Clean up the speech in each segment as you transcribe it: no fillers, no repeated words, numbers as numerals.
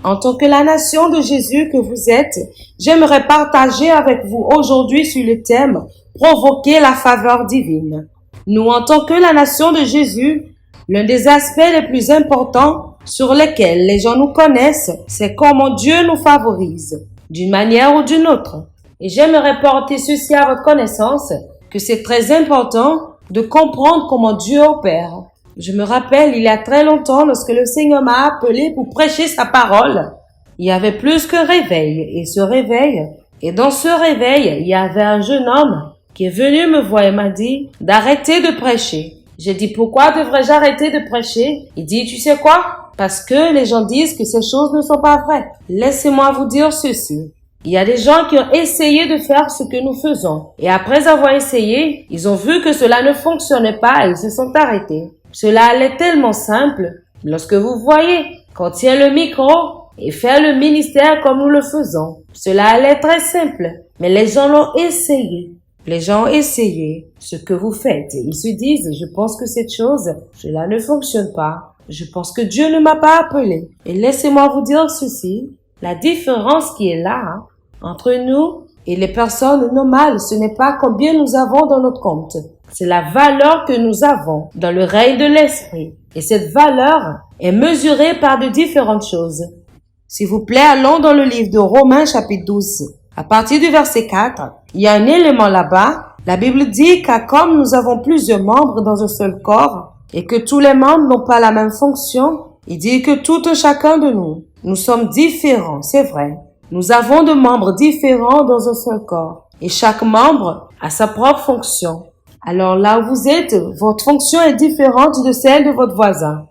En tant que la nation de Jésus que vous êtes, j'aimerais partager avec vous aujourd'hui sur le thème « Provoquer la faveur divine ». Nous, en tant que la nation de Jésus, l'un des aspects les plus importants sur lesquels les gens nous connaissent, c'est comment Dieu nous favorise, d'une manière ou d'une autre. Et j'aimerais porter ceci à votre connaissance, que c'est très important de comprendre comment Dieu opère. Je me rappelle, il y a très longtemps, lorsque le Seigneur m'a appelé pour prêcher sa parole, il y avait plus que réveil, et dans ce réveil, il y avait un jeune homme qui est venu me voir et m'a dit d'arrêter de prêcher. J'ai dit, pourquoi devrais-je arrêter de prêcher? Il dit, tu sais quoi? Parce que les gens disent que ces choses ne sont pas vraies. Laissez-moi vous dire ceci. Il y a des gens qui ont essayé de faire ce que nous faisons. Et après avoir essayé, ils ont vu que cela ne fonctionnait pas et ils se sont arrêtés. Cela allait tellement simple. Lorsque vous voyez qu'on tient le micro et faire le ministère comme nous le faisons, cela allait très simple. Mais les gens l'ont essayé. Les gens ont essayé ce que vous faites. Ils se disent, je pense que cette chose, cela ne fonctionne pas. Je pense que Dieu ne m'a pas appelé. Et laissez-moi vous dire ceci. La différence qui est là, entre nous et les personnes normales, ce n'est pas combien nous avons dans notre compte. C'est la valeur que nous avons dans le règne de l'esprit. Et cette valeur est mesurée par de différentes choses. S'il vous plaît, allons dans le livre de Romains chapitre 12. À partir du verset 4, il y a un élément là-bas. La Bible dit qu'à comme nous avons plusieurs membres dans un seul corps et que tous les membres n'ont pas la même fonction, il dit que tout un chacun de nous sommes différents, c'est vrai. Nous avons des membres différents dans un seul corps et chaque membre a sa propre fonction. Alors là où vous êtes, votre fonction est différente de celle de votre voisin.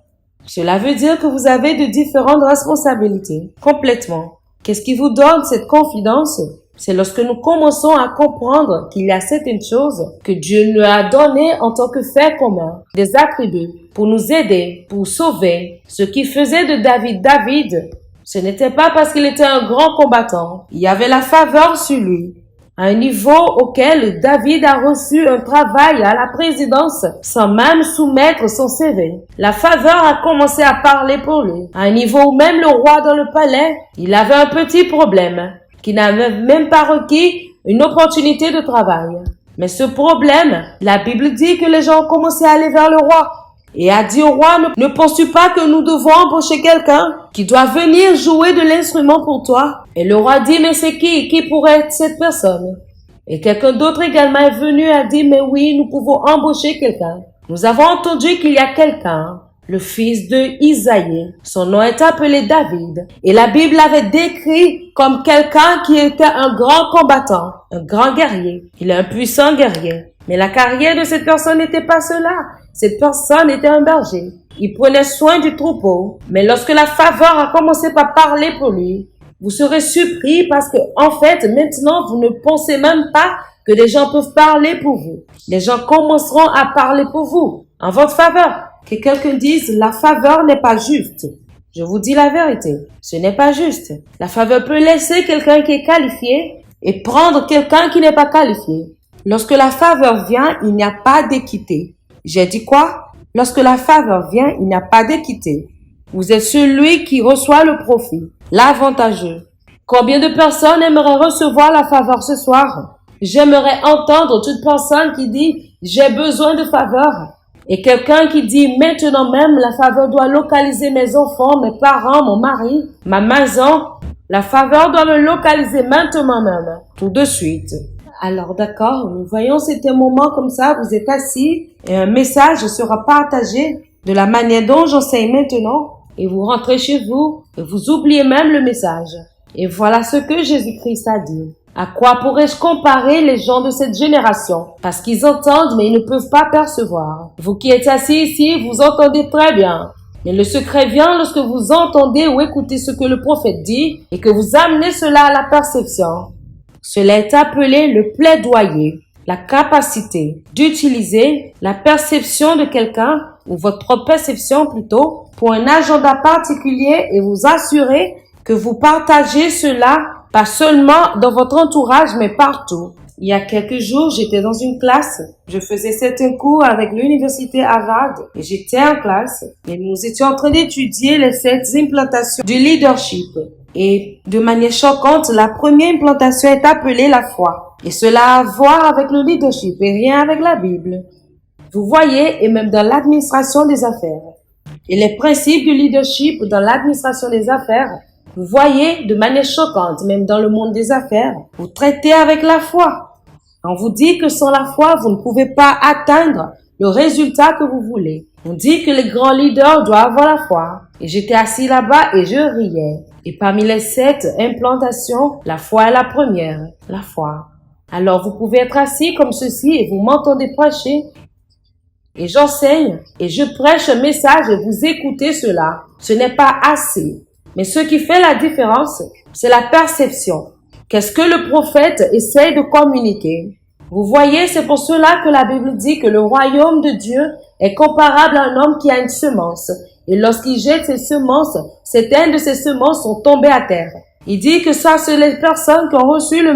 Cela veut dire que vous avez de différentes responsabilités, complètement. Qu'est-ce qui vous donne cette confidence? C'est lorsque nous commençons à comprendre qu'il y a certaines choses que Dieu nous a données en tant que fait commun, des attributs pour nous aider, pour sauver. Ce qui faisait de David, ce n'était pas parce qu'il était un grand combattant. Il y avait la faveur sur lui, à un niveau auquel David a reçu un travail à la présidence sans même soumettre son CV. La faveur a commencé à parler pour lui, à un niveau où même le roi dans le palais, il avait un petit problème, qui n'avait même pas requis une opportunité de travail. Mais ce problème, la Bible dit que les gens ont commencé à aller vers le roi et a dit au roi, ne penses-tu pas que nous devons embaucher quelqu'un qui doit venir jouer de l'instrument pour toi? Et le roi dit, mais c'est qui pourrait être cette personne? Et quelqu'un d'autre également est venu et a dit, mais oui, nous pouvons embaucher quelqu'un. Nous avons entendu qu'il y a quelqu'un, le fils de Isaïe. Son nom est appelé David. Et la Bible l'avait décrit comme quelqu'un qui était un grand combattant, un grand guerrier. Il est un puissant guerrier. Mais la carrière de cette personne n'était pas cela. Cette personne était un berger. Il prenait soin du troupeau. Mais lorsque la faveur a commencé par parler pour lui, vous serez surpris parce que, en fait, maintenant, vous ne pensez même pas que des gens peuvent parler pour vous. Les gens commenceront à parler pour vous, en votre faveur. Que quelqu'un dise, la faveur n'est pas juste. Je vous dis la vérité. Ce n'est pas juste. La faveur peut laisser quelqu'un qui est qualifié et prendre quelqu'un qui n'est pas qualifié. Lorsque la faveur vient, il n'y a pas d'équité. J'ai dit quoi? Lorsque la faveur vient, il n'y a pas d'équité. Vous êtes celui qui reçoit le profit, l'avantageux. Combien de personnes aimeraient recevoir la faveur ce soir? J'aimerais entendre toute personne qui dit « j'ai besoin de faveur ». Et quelqu'un qui dit « maintenant même, la faveur doit localiser mes enfants, mes parents, mon mari, ma maison. La faveur doit me localiser maintenant même, tout de suite ». Alors d'accord, nous voyons c'était un moment comme ça, vous êtes assis et un message sera partagé de la manière dont j'enseigne maintenant et vous rentrez chez vous et vous oubliez même le message. Et voilà ce que Jésus-Christ a dit. À quoi pourrais-je comparer les gens de cette génération? Parce qu'ils entendent mais ils ne peuvent pas percevoir. Vous qui êtes assis ici, vous entendez très bien. Mais le secret vient lorsque vous entendez ou écoutez ce que le prophète dit et que vous amenez cela à la perception. Cela est appelé le plaidoyer, la capacité d'utiliser la perception de quelqu'un, ou votre propre perception plutôt, pour un agenda particulier et vous assurer que vous partagez cela, pas seulement dans votre entourage, mais partout. Il y a quelques jours, j'étais dans une classe. Je faisais certains cours avec l'université Harvard et j'étais en classe et nous étions en train d'étudier les 7 implantations du leadership. Et de manière choquante, la première implantation est appelée la foi. Et cela a à voir avec le leadership et rien avec la Bible. Vous voyez, et même dans l'administration des affaires. Et les principes du leadership dans l'administration des affaires, vous voyez, de manière choquante, même dans le monde des affaires, vous traitez avec la foi. On vous dit que sans la foi, vous ne pouvez pas atteindre le résultat que vous voulez. On dit que les grands leaders doivent avoir la foi. Et j'étais assis là-bas et je riais. Et parmi les 7 implantations, la foi est la première. La foi. Alors vous pouvez être assis comme ceci et vous m'entendez prêcher. Et j'enseigne et je prêche un message et vous écoutez cela. Ce n'est pas assez. Mais ce qui fait la différence, c'est la perception. Qu'est-ce que le prophète essaye de communiquer? Vous voyez, c'est pour cela que la Bible dit que le royaume de Dieu est comparable à un homme qui a une semence. Et lorsqu'il jette ses semences, certaines de ces semences sont tombées à terre. Il dit que ça, c'est les personnes qui ont reçu le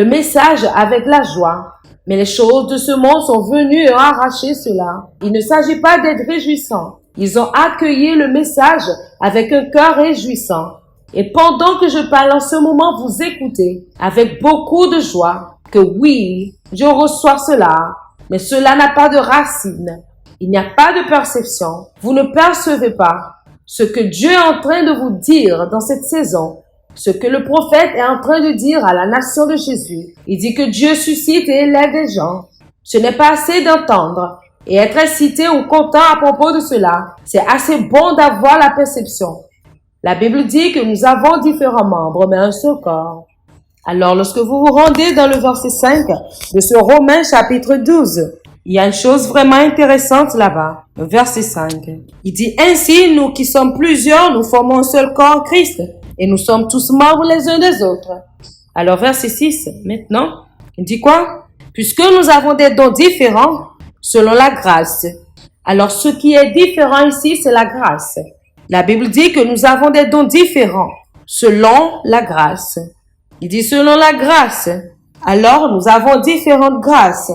message avec la joie. Mais les choses de ce monde sont venues et ont arraché cela. Il ne s'agit pas d'être réjouissant. Ils ont accueilli le message avec un cœur réjouissant. Et pendant que je parle en ce moment, vous écoutez avec beaucoup de joie que oui, je reçois cela, mais cela n'a pas de racine. Il n'y a pas de perception. Vous ne percevez pas ce que Dieu est en train de vous dire dans cette saison, ce que le prophète est en train de dire à la nation de Jésus. Il dit que Dieu suscite et élève des gens. Ce n'est pas assez d'entendre et être excité ou content à propos de cela. C'est assez bon d'avoir la perception. La Bible dit que nous avons différents membres, mais un seul corps. Alors, lorsque vous vous rendez dans le verset 5 de ce Romains chapitre 12, il y a une chose vraiment intéressante là-bas, le verset 5. Il dit, ainsi, nous qui sommes plusieurs, nous formons un seul corps, Christ, et nous sommes tous membres les uns des autres. Alors, verset 6, maintenant, il dit quoi? Puisque nous avons des dons différents, selon la grâce. Alors, ce qui est différent ici, c'est la grâce. La Bible dit que nous avons des dons différents, selon la grâce. Il dit selon la grâce. Alors, nous avons différentes grâces.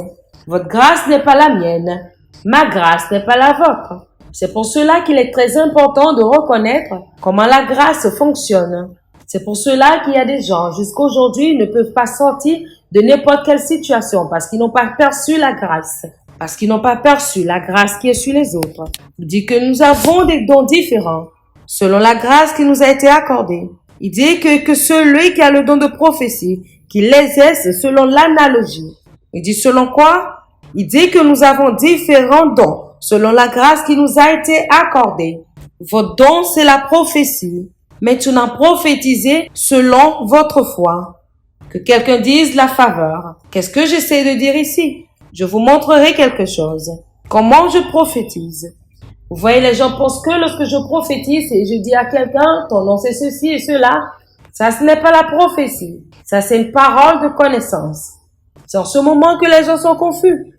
Votre grâce n'est pas la mienne. Ma grâce n'est pas la vôtre. C'est pour cela qu'il est très important de reconnaître comment la grâce fonctionne. C'est pour cela qu'il y a des gens, jusqu'à aujourd'hui, ne peuvent pas sortir de n'importe quelle situation parce qu'ils n'ont pas perçu la grâce. Parce qu'ils n'ont pas perçu la grâce qui est sur les autres. Il dit que nous avons des dons différents, selon la grâce qui nous a été accordée. Il dit que celui qui a le don de prophétie, qu'il l'exerce selon l'analogie. Il dit selon quoi? Il dit que nous avons différents dons, selon la grâce qui nous a été accordée. Votre don, c'est la prophétie. Maintenant, prophétisez selon votre foi. Que quelqu'un dise la faveur. Qu'est-ce que j'essaie de dire ici? Je vous montrerai quelque chose. Comment je prophétise? Vous voyez, les gens pensent que lorsque je prophétise et je dis à quelqu'un, ton nom c'est ceci et cela, ça ce n'est pas la prophétie. Ça c'est une parole de connaissance. C'est en ce moment que les gens sont confus.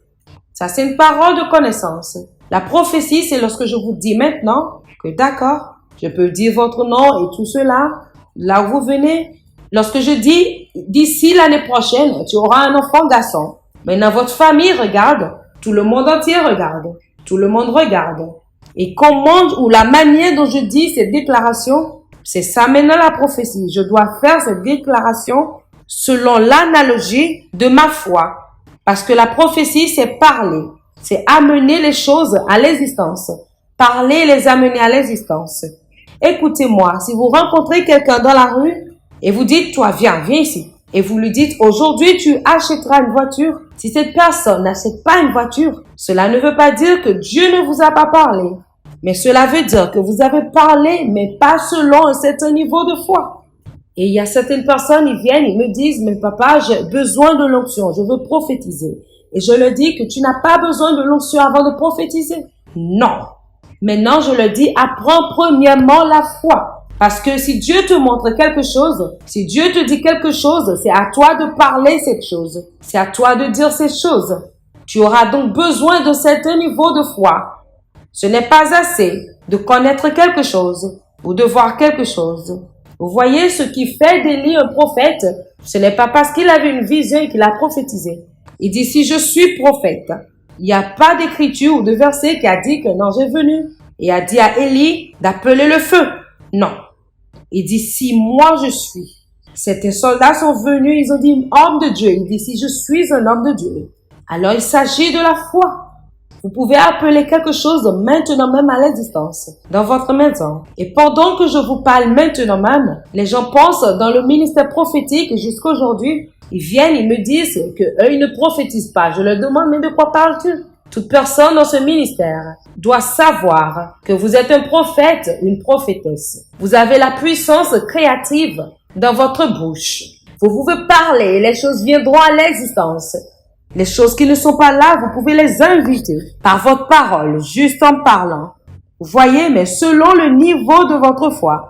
Ça c'est une parole de connaissance. La prophétie, c'est lorsque je vous dis maintenant que d'accord, je peux dire votre nom et tout cela, là où vous venez. Lorsque je dis, d'ici l'année prochaine, tu auras un enfant garçon. Maintenant, votre famille regarde, tout le monde entier regarde, tout le monde regarde. Et comment ou la manière dont je dis cette déclaration, c'est ça maintenant la prophétie. Je dois faire cette déclaration selon l'analogie de ma foi. Parce que la prophétie, c'est parler, c'est amener les choses à l'existence. Parler, les amener à l'existence. Écoutez-moi, si vous rencontrez quelqu'un dans la rue et vous dites, toi, viens ici. Et vous lui dites, aujourd'hui, tu achèteras une voiture. Si cette personne n'achète pas une voiture, cela ne veut pas dire que Dieu ne vous a pas parlé. Mais cela veut dire que vous avez parlé, mais pas selon un certain niveau de foi. Et il y a certaines personnes, ils viennent, ils me disent, mais papa, j'ai besoin de l'onction, je veux prophétiser. Et je leur dis que tu n'as pas besoin de l'onction avant de prophétiser. Non. Maintenant, je leur dis, apprends premièrement la foi. Parce que si Dieu te montre quelque chose, si Dieu te dit quelque chose, c'est à toi de parler cette chose. C'est à toi de dire cette chose. Tu auras donc besoin d'un certain niveau de foi. Ce n'est pas assez de connaître quelque chose ou de voir quelque chose. Vous voyez, ce qui fait d'Élie un prophète, ce n'est pas parce qu'il avait une vision et qu'il a prophétisé. Il dit, si je suis prophète, il n'y a pas d'écriture ou de verset qui a dit qu'un ange est venu et a dit à Élie d'appeler le feu. Non. Il dit, si moi je suis. Certains soldats sont venus, ils ont dit, homme de Dieu. Il dit, si je suis un homme de Dieu. Alors il s'agit de la foi. Vous pouvez appeler quelque chose maintenant même à l'existence, dans votre maison. Et pendant que je vous parle maintenant même, les gens pensent dans le ministère prophétique jusqu'à aujourd'hui, ils viennent, ils me disent qu'eux, ils ne prophétisent pas. Je leur demande, mais de quoi parles-tu? Toute personne dans ce ministère doit savoir que vous êtes un prophète ou une prophétesse. Vous avez la puissance créative dans votre bouche. Vous pouvez parler et les choses viendront à l'existence. Les choses qui ne sont pas là, vous pouvez les inviter par votre parole, juste en parlant. Vous voyez, mais selon le niveau de votre foi,